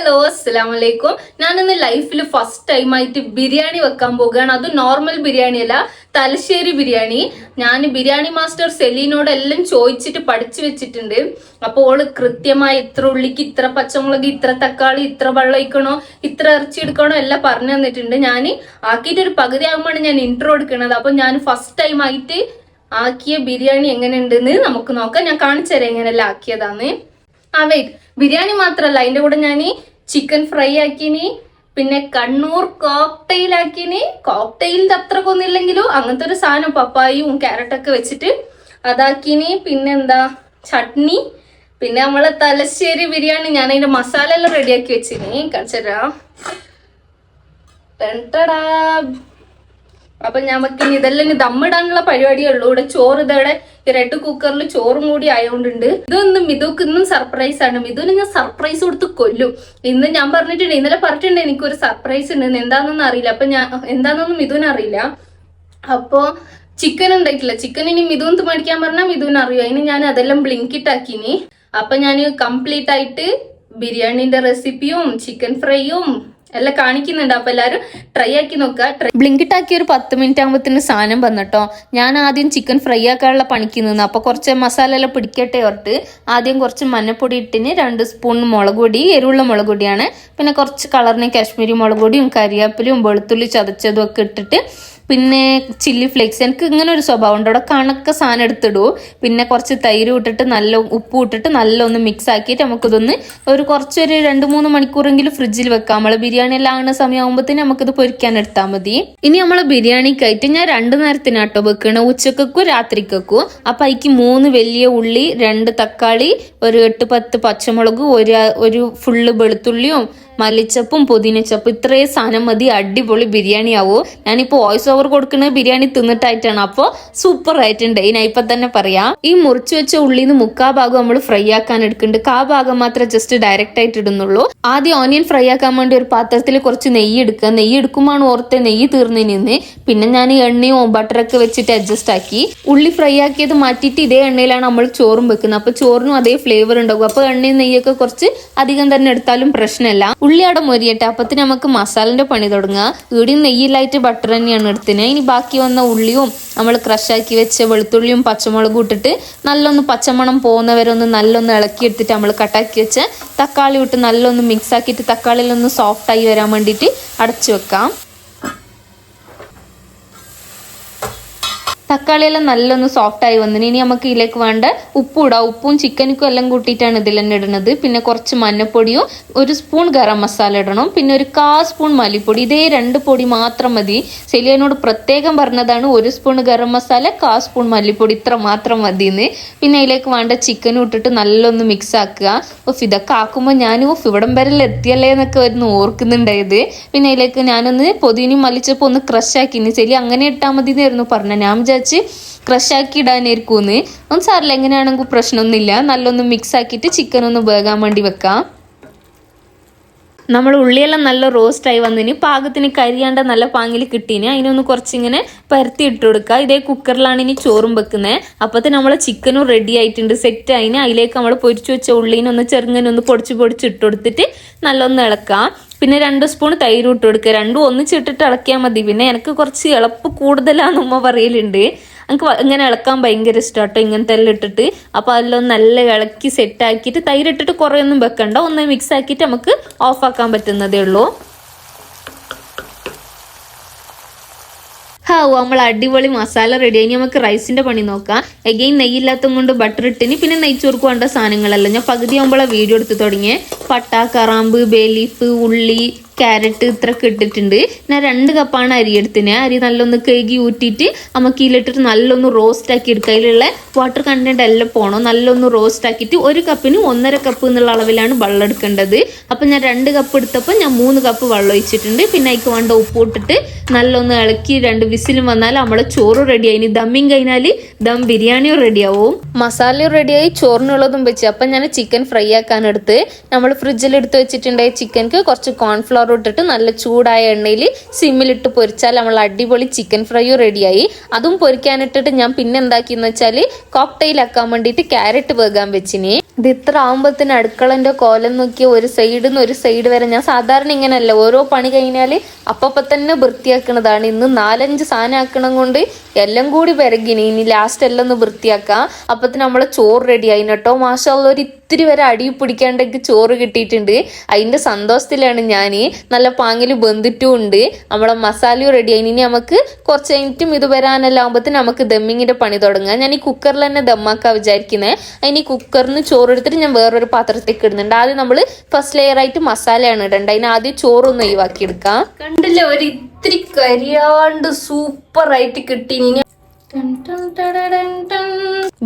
Hello അസ്സലാമലൈക്കും. ഞാനിന്ന് ലൈഫിൽ ഫസ്റ്റ് ടൈം ആയിട്ട് ബിരിയാണി വെക്കാൻ പോകുകയാണ്. അത് നോർമൽ ബിരിയാണി അല്ല, തലശ്ശേരി ബിരിയാണി. ഞാൻ ബിരിയാണി മാസ്റ്റർ സെലീനോട് എല്ലാം ചോദിച്ചിട്ട് പഠിച്ചു വെച്ചിട്ടുണ്ട്. അപ്പോൾ ഓള് കൃത്യമായി ഇത്ര ഉള്ളിക്ക് ഇത്ര പച്ചമുളക്, ഇത്ര തക്കാളി, ഇത്ര വെള്ളം ഒഴിക്കണോ, ഇത്ര ഇറച്ചി എടുക്കണോ എല്ലാം പറഞ്ഞു തന്നിട്ടുണ്ട്. ഞാൻ ആക്കിയിട്ട് ഒരു പകുതി ആകുമ്പോഴാണ് ഞാൻ ഇൻട്രോ എടുക്കുന്നത്. അപ്പൊ ഞാൻ ഫസ്റ്റ് ടൈം ആയിട്ട് ആക്കിയ ബിരിയാണി എങ്ങനെയുണ്ടെന്ന് നമുക്ക് നോക്കാം. ഞാൻ കാണിച്ചു തരാം എങ്ങനെയെല്ലാം ആക്കിയതാന്ന്. വെയിറ്റ്, ബിരിയാണി മാത്രല്ല, അതിന്റെ കൂടെ ഞാൻ ചിക്കൻ ഫ്രൈ ആക്കിനി, പിന്നെ കണ്ണൂർ കോക്ടെയിൽ ആക്കിനി. കോക്ടെയിലിന്റെ അത്ര കൊന്നില്ലെങ്കിലും അങ്ങനത്തെ ഒരു സാധനം പപ്പായും ക്യാരറ്റൊക്കെ വെച്ചിട്ട് അതാക്കിനി. പിന്നെന്താ ചട്നി, പിന്നെ നമ്മളെ തലശ്ശേരി ബിരിയാണി. ഞാൻ അതിന്റെ മസാല എല്ലാം റെഡിയാക്കി വെച്ചിനി, കാണിച്ചരാ. അപ്പൊ ഞമ്മക്ക് ഇതെല്ലാം ദമ്മിടാനുള്ള പരിപാടിയേ ഉള്ളൂ. ഇവിടെ ചോറ് ഇതവിടെ റെഡ് കുക്കറിൽ ചോറും കൂടി ആയതുകൊണ്ടുണ്ട്. ഇതൊന്നും മിതുക്ക് ഇന്നും സർപ്രൈസ് ആണ്. മിതുവിന് ഞാൻ സർപ്രൈസ് കൊടുത്ത് കൊല്ലും. ഇന്ന് ഞാൻ പറഞ്ഞിട്ടുണ്ട്, ഇന്നലെ പറഞ്ഞിട്ടുണ്ട് എനിക്കൊരു സർപ്രൈസ് ഉണ്ട്, എന്താണെന്നൊന്നും അറിയില്ല. അപ്പൊ ഞാൻ എന്താണെന്നൊന്നും മിതുവിന് അറിയില്ല. അപ്പോ ചിക്കൻ ഉണ്ടായിട്ടില്ല. ചിക്കൻ ഇനി മിതുവിന് മേടിക്കാൻ പറഞ്ഞാൽ മിതുവിന് അറിയും. അതിന് ഞാൻ അതെല്ലാം ബ്ലിങ്കിറ്റ് ആക്കിനി. അപ്പൊ ഞാൻ കംപ്ലീറ്റ് ആയിട്ട് ബിരിയാണിന്റെ റെസിപ്പിയും ചിക്കൻ ഫ്രൈയും എല്ലാം കാണിക്കുന്നുണ്ട്. അപ്പൊ എല്ലാരും ട്രൈ ആക്കി നോക്കുക. ബ്ലിങ്കിട്ട് ആക്കി ഒരു 10 മിനിറ്റ് ആകുമ്പോഴത്തേന് സാധനം വന്നിട്ടോ. ഞാൻ ആദ്യം ചിക്കൻ ഫ്രൈ ആക്കാനുള്ള പണിക്ക് നിന്ന്. അപ്പൊ കുറച്ച് മസാല എല്ലാം പിടിക്കട്ടെ ഓർത്ത് ആദ്യം കുറച്ച് മഞ്ഞപ്പൊടി ഇട്ടിന്, 2 സ്പൂൺ മുളക് പൊടി, എരിവുള്ള മുളക് പൊടിയാണ്. പിന്നെ കുറച്ച് കളറിന് കാശ്മീരി മുളക് പൊടിയും കറിവേപ്പിലയും വെളുത്തുള്ളി ചതച്ചതും ഒക്കെ ഇട്ടിട്ട്, പിന്നെ ചില്ലി ഫ്ലേക്സ്. എനിക്ക് ഇങ്ങനെ ഒരു സ്വഭാവം ഉണ്ട്, അവിടെ കണക്ക സാധനം എടുത്തിടൂ. പിന്നെ കുറച്ച് തൈര് ഇട്ടിട്ട് നല്ല ഉപ്പ് ഇട്ടിട്ട് നല്ല ഒന്ന് മിക്സ് ആക്കിയിട്ട് നമുക്കിതൊന്ന് കുറച്ചൊരു 2-3 മണിക്കൂറെങ്കിലും ഫ്രിഡ്ജിൽ വെക്കാം. നമ്മള് ബിരിയാണി എല്ലാം ആകുന്ന സമയമാകുമ്പോഴത്തേന് നമുക്കിത് പൊരിക്കാൻ എടുത്താൽ മതി. ഇനി നമ്മള് ബിരിയാണിക്കായിട്ട് ഞാൻ 2 നേരത്തിനാട്ടോ വെക്കണം, ഉച്ചക്കും രാത്രിക്കും. അപ്പൊ അതിക്ക് 3 വലിയ ഉള്ളി, 2 തക്കാളി, ഒരു 8-10 പച്ചമുളക്, ഒരു ഫുള്ള് വെളുത്തുള്ളിയും മല്ലിച്ചപ്പും പുതിനച്ചപ്പും, ഇത്രയും സാധനം മതി. അടിപൊളി ബിരിയാണി ആവോ. ഞാനിപ്പോ വോയിസ് ഓവർ കൊടുക്കുന്നത് ബിരിയാണി തിന്നിട്ടായിട്ടാണ്. അപ്പൊ സൂപ്പർ ആയിട്ടുണ്ട്, ഞാൻ ഇപ്പൊ തന്നെ പറയാം. ഈ മുറിച്ചു വെച്ച ഉള്ളിന്ന് 3/4 ഭാഗം നമ്മൾ ഫ്രൈ ആക്കാൻ എടുക്കുന്നുണ്ട്. 1/4 ഭാഗം മാത്രമേ ജസ്റ്റ് ഡയറക്റ്റ് ആയിട്ട് ഇടുന്നുള്ളൂ. ആദ്യം ഓനിയൻ ഫ്രൈ ആക്കാൻ വേണ്ടി ഒരു പാത്രത്തിൽ കുറച്ച് നെയ്യ് എടുക്കുക. നെയ്യ് എടുക്കുമ്പോൾ ഓർത്തെ നെയ്യ് തീർന്നതിന് പിന്നെ ഞാൻ എണ്ണയും ബട്ടറൊക്കെ വെച്ചിട്ട് അഡ്ജസ്റ്റ് ആക്കി. ഉള്ളി ഫ്രൈ ആക്കിയത് മാറ്റിയിട്ട് ഇതേ എണ്ണയിലാണ് നമ്മൾ ചോറും വെക്കുന്നത്. അപ്പൊ ചോറിനും അതേ ഫ്ലേവർ ഉണ്ടാകും. അപ്പൊ എണ്ണയും നെയ്യൊക്കെ കുറച്ച് അധികം തന്നെ എടുത്താലും പ്രശ്നമല്ല. ഉള്ളി അവിടെ മൊരിയട്ടെ, അപ്പത്തിന് നമുക്ക് മസാലന്റെ പണി തുടങ്ങുക. ഇവിടെയും നെയ്യിലായിട്ട് ബട്ടർ തന്നെയാണ് എടുത്തിന്. ഇനി ബാക്കി വന്ന ഉള്ളിയും നമ്മൾ ക്രഷാക്കി വെച്ച വെളുത്തുള്ളിയും പച്ചമുളകും ഇട്ടിട്ട് നല്ലൊന്ന് പച്ചമണം പോകുന്നവരെ ഒന്ന് നല്ലൊന്ന് ഇളക്കി എടുത്തിട്ട് നമ്മൾ കട്ടാക്കി വെച്ച് തക്കാളി ഇട്ട് നല്ലൊന്ന് മിക്സ് ആക്കിയിട്ട് തക്കാളിയിലൊന്ന് സോഫ്റ്റ് ആയി വരാൻ വേണ്ടിയിട്ട് അടച്ചു വെക്കാം. തക്കാളിയെല്ലാം നല്ലൊന്ന് സോഫ്റ്റ് ആയി വന്നിന്. ഇനി നമുക്ക് ഇതിലേക്ക് വേണ്ട ഉപ്പ് ഇടാം. ഉപ്പും ചിക്കനിക്കും എല്ലാം കൂട്ടിയിട്ടാണ് ഇതിൽ തന്നെ ഇടുന്നത്. പിന്നെ കുറച്ച് മഞ്ഞപ്പൊടിയും 1 സ്പൂൺ ഗരം മസാല ഇടണം. പിന്നെ ഒരു 1/4 സ്പൂൺ മല്ലിപ്പൊടി. ഇതേ 2 പൊടി മാത്രം മതി. സെലിയനോട് പ്രത്യേകം പറഞ്ഞതാണ് 1 സ്പൂൺ ഗരം മസാല, 1/4 സ്പൂൺ മല്ലിപ്പൊടി, ഇത്ര മാത്രം മതിന്ന്. പിന്നെ അതിലേക്ക് വേണ്ട ചിക്കനും ഇട്ടിട്ട് നല്ലൊന്ന് മിക്സ് ആക്കുക. ഇതൊക്കെ ആക്കുമ്പോൾ ഞാൻ ഇവിടം വരെ എത്തിയല്ലേ എന്നൊക്കെ വരുന്ന ഓർക്കുന്നുണ്ടായത്. പിന്നെ അതിലേക്ക് ഞാനൊന്ന് പൊതിനും മല്ലിച്ചപ്പോൾ ഒന്ന് ക്രഷ് ആക്കിന്. സെലി അങ്ങനെ ഇട്ടാൽ മതി എന്നായിരുന്നു പറഞ്ഞത്. ഞാൻ ക്രഷ് ആക്കി ഇടാനായിരിക്കുമെന്ന്. ഒന്നും സാറില്ല, എങ്ങനെയാണെങ്കിൽ പ്രശ്നമൊന്നുമില്ല. നല്ലൊന്ന് മിക്സ് ആക്കിയിട്ട് ചിക്കൻ ഒന്ന് വേകാൻ വേണ്ടി വെക്കാം. നമ്മൾ ഉള്ളിയെല്ലാം നല്ല റോസ്റ്റ് ആയി വന്നിന്. പാകത്തിന് കരിയാണ്ട നല്ല പാങ്ങിൽ കിട്ടീന്. അതിനൊന്ന് കുറച്ചിങ്ങനെ പരത്തി ഇട്ട് കൊടുക്കുക. ഇതേ കുക്കറിലാണ് ഇനി ചോറും വെക്കുന്നത്. അപ്പത്തെ നമ്മളെ ചിക്കനും റെഡി ആയിട്ടുണ്ട്, സെറ്റ് ആയിന്. അതിലേക്ക് നമ്മൾ പൊരിച്ചു വെച്ച ഉള്ളിനൊന്ന് ചെറുങ്ങനൊന്ന് പൊടിച്ച് ഇട്ട് കൊടുത്തിട്ട് നല്ലൊന്ന് ഇളക്കാം. പിന്നെ 2 സ്പൂൺ തൈര് ഇട്ട് കൊടുക്കുക. രണ്ടും ഒന്നിച്ചിട്ടിട്ട് ഇളക്കിയാൽ മതി. പിന്നെ എനിക്ക് കുറച്ച് ഇളപ്പ് കൂടുതലാന്ന് ഉമ്മ പറയലുണ്ട്. എനിക്ക് ഇങ്ങനെ ഇളക്കാൻ ഭയങ്കര ഇഷ്ടമാട്ടോ, ഇങ്ങനത്തെ എല്ലാം ഇട്ടിട്ട്. അപ്പൊ അതെല്ലാം നല്ല ഇളക്കി സെറ്റ് ആക്കിയിട്ട് തൈരിട്ടിട്ട് കുറേ ഒന്നും വെക്കണ്ട, ഒന്ന് മിക്സ് ആക്കിയിട്ട് നമുക്ക് ഓഫ് ആക്കാൻ പറ്റുന്നതേ ഉള്ളൂ. നമ്മൾ അടിപൊളി മസാല റെഡി ആയി. നമുക്ക് റൈസിന്റെ പണി നോക്കാം. എഗെയിൻ നെയ്യില്ലാത്തത് കൊണ്ട് ബട്ടർ ഇട്ടിന്. പിന്നെ നെയ്ച്ചോർക്ക് വേണ്ട സാധനങ്ങളല്ല ഞാൻ പകുതി ആകുമ്പോഴാണ് വീഡിയോ എടുത്ത് തുടങ്ങിയത്. പട്ട, കറാമ്പ്, ബേ ലീഫ്, ഉള്ളി, ക്യാരറ്റ് ഇത്രയൊക്കെ ഇട്ടിട്ടുണ്ട്. ഞാൻ 2 കപ്പാണ് അരി എടുത്തിന്. അരി നല്ലൊന്ന് കഴുകി ഊറ്റിയിട്ട് നമുക്ക് ഇതിലിട്ടിട്ട് നല്ലൊന്ന് റോസ്റ്റ് ആക്കി എടുക്കുക. അതിലുള്ള വാട്ടർ കണ്ടന്റ് എല്ലാം പോകണം. നല്ലൊന്ന് റോസ്റ്റ് ആക്കിയിട്ട് 1 കപ്പിന് 1.5 കപ്പ് എന്നുള്ള അളവിലാണ് വെള്ളം എടുക്കേണ്ടത്. അപ്പം ഞാൻ 2 കപ്പ് എടുത്തപ്പോൾ ഞാൻ 3 കപ്പ് വെള്ളം ഒഴിച്ചിട്ടുണ്ട്. പിന്നെ അതിക്ക് വേണ്ട ഉപ്പ് ഇട്ടിട്ട് നല്ലൊന്ന് ഇളക്കി 2 വിസിലും വന്നാൽ നമ്മളെ ചോറ് റെഡിയായി. ഇനി ദമ്മിങ് കഴിഞ്ഞാൽ ദം ബിരിയാണിയും റെഡിയാവും. മസാലയും റെഡിയായി, ചോറിനുള്ളതും വെച്ച്. അപ്പം ഞാൻ ചിക്കൻ ഫ്രൈ ആക്കാൻ എടുത്ത് നമ്മൾ ഫ്രിഡ്ജിൽ എടുത്ത് വെച്ചിട്ടുണ്ടായി ചിക്കൻക്ക് കുറച്ച് കോൺഫ്ലവർ ചോറ് ഇട്ടിട്ട് നല്ല ചൂടായ എണ്ണയിൽ സിമ്മിലിട്ട് പൊരിച്ചാൽ നമ്മൾ അടിപൊളി ചിക്കൻ ഫ്രൈയും റെഡിയായി. അതും പൊരിക്കാനിട്ടിട്ട് ഞാൻ പിന്നെ എന്താക്കിയെന്ന് വെച്ചാൽ കോക്ടെയിൽ ആക്കാൻ വേണ്ടിയിട്ട് ക്യാരറ്റ് വേകാൻ വെച്ചിനി. ഇത് ഇത്ര ആകുമ്പോഴത്തേന് അടുക്കളൻ്റെ കോലം നോക്കിയ ഒരു സൈഡിൽ നിന്ന് ഒരു സൈഡ് വരെ ഞാൻ സാധാരണ ഇങ്ങനെയല്ല, ഓരോ പണി കഴിഞ്ഞാൽ അപ്പം തന്നെ വൃത്തിയാക്കുന്നതാണ്. ഇന്ന് 4-5 സാധനം ആക്കണം കൊണ്ട് എല്ലാം കൂടി പിറകിനി. ഇനി ലാസ്റ്റ് എല്ലാം ഒന്ന് വൃത്തിയാക്കാം. അപ്പത്തിന് നമ്മളെ ചോറ് റെഡി ആയി കേട്ടോ. മാഷാഅല്ലാഹ് ഒരു ഇത്തിരി വരെ അടി പിടിക്കാണ്ടൊക്കെ ചോറ് കിട്ടിയിട്ടുണ്ട്. അതിൻ്റെ സന്തോഷത്തിലാണ് ഞാൻ. നല്ല പാങ്ങിൽ ബന്ധിട്ടും ഉണ്ട്. നമ്മളെ മസാലയും റെഡി ആയി. ഇനി നമുക്ക് കുറച്ച് കഴിഞ്ഞിട്ടും ഇത് വരാനെല്ലാം ആകുമ്പോഴത്തേന് നമുക്ക് ദമ്മിങ്ങിൻ്റെ പണി തുടങ്ങാം. ഞാൻ ഈ കുക്കറിൽ തന്നെ ദമ്മാക്കാൻ വിചാരിക്കുന്നത്. അതിന് കുക്കറിന് ചോറ് എടുത്തിട്ട് ഞാൻ വേറൊരു പാത്രത്തേക്ക് ഇടുന്നുണ്ട്. ആദ്യം നമ്മൾ ഫസ്റ്റ് ലെയർ ആയിട്ട് മസാലയാണ് ഇടേണ്ടത്. അതിന് ആദ്യം ചോറൊന്ന് ഒഴിവാക്കി എടുക്കാം. കണ്ടില്ലേ, ഒരു ഇത്തിരി കരിയാണ്ട് സൂപ്പർ ആയിട്ട് കിട്ടി.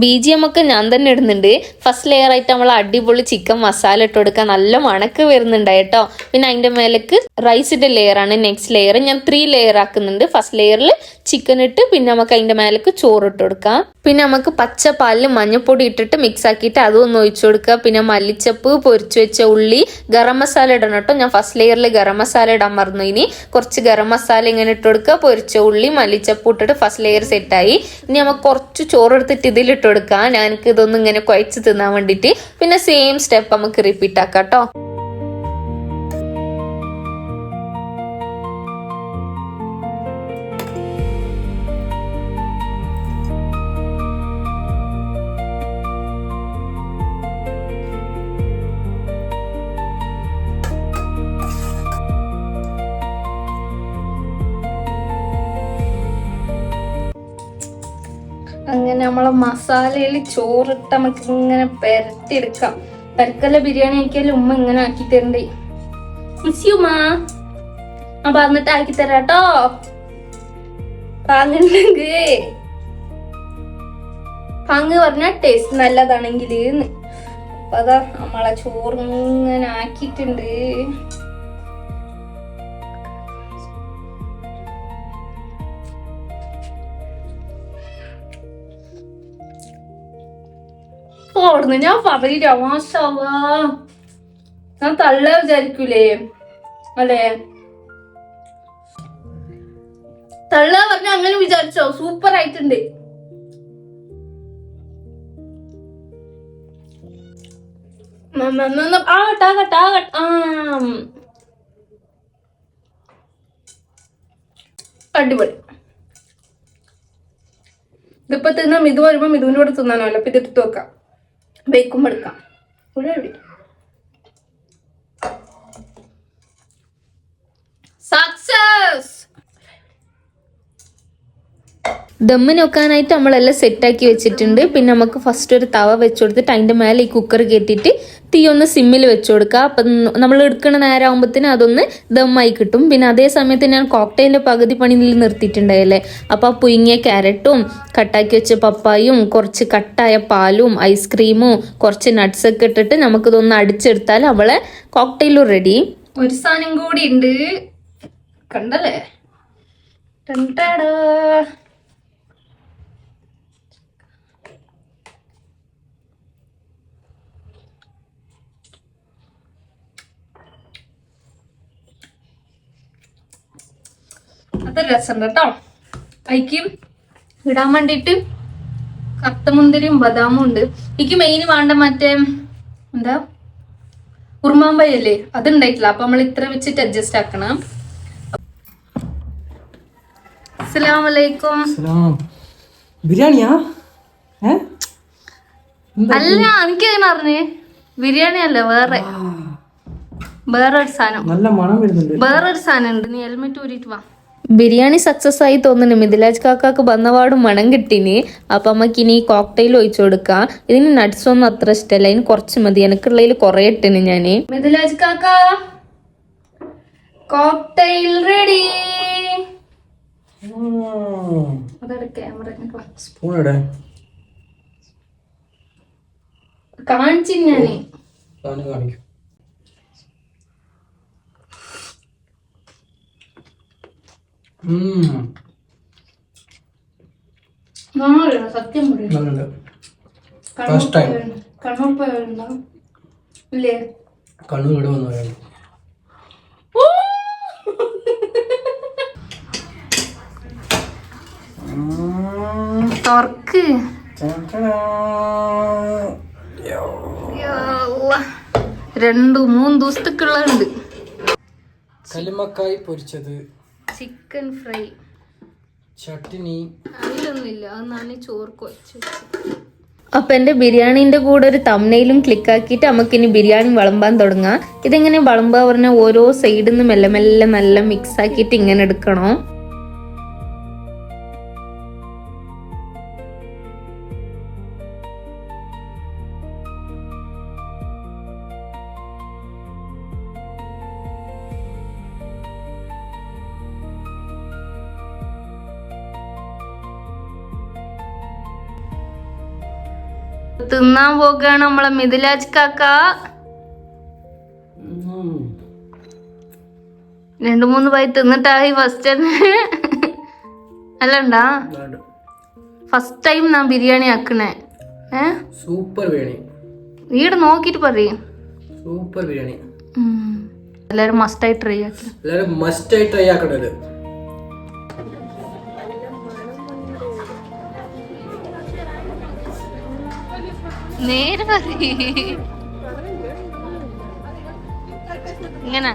BGM ഒക്കെ ഞാൻ തന്നെ ഇടുന്നുണ്ട്. ഫസ്റ്റ് ലെയർ ആയിട്ട് നമ്മൾ അടിപൊളി ചിക്കൻ മസാല ഇട്ട് കൊടുക്കാൻ നല്ല മണക്ക് വരുന്നുണ്ടായി കേട്ടോ. പിന്നെ അതിന്റെ മേലേക്ക് റൈസിന്റെ ലെയർ ആണ് നെക്സ്റ്റ് ലെയർ. ഞാൻ 3 ലെയർ ആക്കുന്നുണ്ട്. ഫസ്റ്റ് ലെയറിൽ ചിക്കൻ ഇട്ട് പിന്നെ നമുക്ക് അതിന്റെ മേലേക്ക് ചോറ് ഇട്ട് കൊടുക്കാം. പിന്നെ നമുക്ക് പച്ചപ്പാലിൽ മഞ്ഞപ്പൊടി ഇട്ടിട്ട് മിക്സ് ആക്കിയിട്ട് അതൊന്ന് ഒഴിച്ചു കൊടുക്കുക. പിന്നെ മല്ലിച്ചപ്പ്, പൊരിച്ചു വെച്ച ഉള്ളി, ഗരം മസാല ഇടണം കേട്ടോ. ഞാൻ ഫസ്റ്റ് ലെയറിൽ ഗരം മസാല ഇടാൻ മറന്നു. ഇനി കുറച്ച് ഗരം മസാല ഇങ്ങനെ ഇട്ട് കൊടുക്കുക. പൊരിച്ച ഉള്ളി, മല്ലിച്ചപ്പ് ഇട്ടിട്ട് ഫസ്റ്റ് ലെയർ സെറ്റായി. ഇനി നമുക്ക് കുറച്ച് ചോറ് എടുത്തിട്ട് ഇതിലിട്ട് കൊടുക്കാം. എനിക്ക് ഇതൊന്നും ഇങ്ങനെ കുഴച്ച് തിന്നാൻ വേണ്ടിയിട്ട്. പിന്നെ സെയിം സ്റ്റെപ്പ് നമുക്ക് റിപ്പീറ്റ് ആക്കാം കേട്ടോ. അങ്ങനെ നമ്മളെ മസാലയിൽ ചോറിട്ട് നമുക്ക് ഇങ്ങനെ പെരട്ടിയെടുക്കാം. പെരക്കല്ല ബിരിയാണി ആക്കിയാലും ഉമ്മ ഇങ്ങനെ ആക്കി തരണ്ടേ. ഉമ്മ അപ്പൊ എന്നിട്ട് ആക്കി തരാട്ടോ. പാങ്ങുണ്ടെങ്കിൽ പാങ്ങ് പറഞ്ഞ ടേസ്റ്റ് നല്ലതാണെങ്കിൽ. അപ്പൊ അതാ നമ്മളെ ചോറ് ഇങ്ങനെ ആക്കിയിട്ടുണ്ട്. ഓടുന്നു ഞാൻ പറയില്ല. മാഷാഅല്ലാ, ഞാൻ തള്ള വിചാരിക്കൂലേ അല്ലേ? തള്ള പറഞ്ഞ അങ്ങനെ വിചാരിച്ചോ? സൂപ്പർ ആയിട്ടുണ്ട്. അടിപൊളി. ഇതിപ്പോ തിന്നാ മിതു വരുമ്പോ മിതുവിന്റെ കൂടെ തിന്നാനല്ലോ. അപ്പൊ ഇതിട്ട് വെക്കാം, ബേക്കും എടുക്കാം. സക്സസ്. ദമ്മിന് വെക്കാനായിട്ട് നമ്മളെല്ലാം സെറ്റാക്കി വെച്ചിട്ടുണ്ട്. പിന്നെ നമുക്ക് ഫസ്റ്റ് ഒരു തവ വെച്ച് കൊടുത്തിട്ട് അതിൻ്റെ മേലെ ഈ കുക്കർ കയറ്റിയിട്ട് തീ ഒന്ന് സിമ്മിൽ വെച്ച് കൊടുക്കുക. അപ്പം നമ്മൾ എടുക്കുന്ന നേരം ആകുമ്പോഴത്തേന് അതൊന്ന് ദമ്മായി കിട്ടും. പിന്നെ അതേ സമയത്ത് ഞാൻ കോക്ടെയിലിൻ്റെ പകുതി പണിയിൽ നിർത്തിയിട്ടുണ്ടായല്ലേ. അപ്പോൾ ആ പുഴുങ്ങിയ ക്യാരറ്റും കട്ടാക്കി വെച്ച പപ്പായും കുറച്ച് കട്ടായ പാലും ഐസ്ക്രീമും കുറച്ച് നട്ട്സൊക്കെ ഇട്ടിട്ട് നമുക്കിതൊന്ന് അടിച്ചെടുത്താൽ അവളെ കോക്ടെയിലും റെഡി. ഒരു സാധനം കൂടി ഉണ്ട്, കണ്ടല്ലേ? അത് രസം കേട്ടോ. അതിക്ക് ഇടാൻ വേണ്ടിയിട്ട് കത്തമുന്തിരിയും ബദാമും ഉണ്ട്. എനിക്ക് മെയിൻ വേണ്ട മറ്റേ എന്താ ഉറുമാമ്പയല്ലേ, അതുണ്ടായിട്ടില്ല. അപ്പൊ നമ്മൾ ഇത്ര വെച്ചിട്ട് അഡ്ജസ്റ്റ് ആക്കണം. അസ്സലാമലൈക്കും. ബിരിയാണിയാ? അല്ല, എനിക്ക് അങ്ങനെ അറിഞ്ഞേ ബിരിയാണി അല്ല, വേറൊരു സാധനം. നല്ല മണം വരുന്നുണ്ട്. വേറൊരു സാധനം ഉണ്ട്. നീ ഹെൽമെറ്റ് ഊരിട്ട് വാ. ബിരിയാണി സക്സസ് ആയി തോന്നുന്നു. മിഥിലാജ് കാക്കാക്ക് വന്നപാടും മണം കിട്ടിനി. അപ്പൊ നമുക്ക് ഇനി കോക്ടെയിൽ ഒഴിച്ചു കൊടുക്കാം. ഇതിന് നട്ട്സ് ഒന്നും അത്ര ഇഷ്ടമല്ല, അതിന് കുറച്ച് മതി. എനിക്കുള്ളതിൽ കുറെ ഇട്ടിന് ഞാന്. മിഥിലാജ് കാക്ക, കോക്ടെയിൽ റെഡി. ക്യാമറ കാണിച്ചു ഞാന്. കാണിക്കും. സത്യം കണ്ണൂർ ഇവിടെ വന്നു. തുറക്ക്. യോ. 2-3 ദിവസത്തേക്കുള്ളുണ്ട്. കല്ലുമ്മക്കായ് പൊരിച്ചത്, ചിക്കൻ ഫ്രൈ, ചട്നി. അതിലൊന്നുമില്ല, അത് ഞാൻ ചോർക്ക് വെച്ചു. അപ്പൊ എന്റെ ബിരിയാണിന്റെ കൂടെ ഒരു തംബ്നെയിലും ക്ലിക്ക് ആക്കിയിട്ട് നമുക്കിനി ബിരിയാണി വിളമ്പാൻ തുടങ്ങാം. ഇതെങ്ങനെ വിളമ്പാ പറഞ്ഞാൽ ഓരോ സൈഡിൽ നിന്ന് മെല്ലെ മെല്ലെ നല്ല മിക്സ് ആക്കിയിട്ട് ഇങ്ങനെ എടുക്കണോ. തിന്നാൻ പോകാണ് നമ്മളെ മിഥിലാജ് കാക്ക. 2-3 പായി തിന്നിട്ടായി ഫസ്റ്റ് അല്ലണ്ടാ ഫസ്റ്റ് ടൈം ഞാൻ ബിരിയാണി ആക്കണേ. സൂപ്പർ ബിരിയാണി. ഈടെ നോക്കിട്ട് പറയും. സൂപ്പർ ബിരിയാണി. എല്ലാരും മസ്റ്റായി ട്രൈ ആക്കി. എല്ലാരും മസ്റ്റായി ട്രൈ ആക്കണത്. നേരെ പറയ്. ഇങ്ങനെ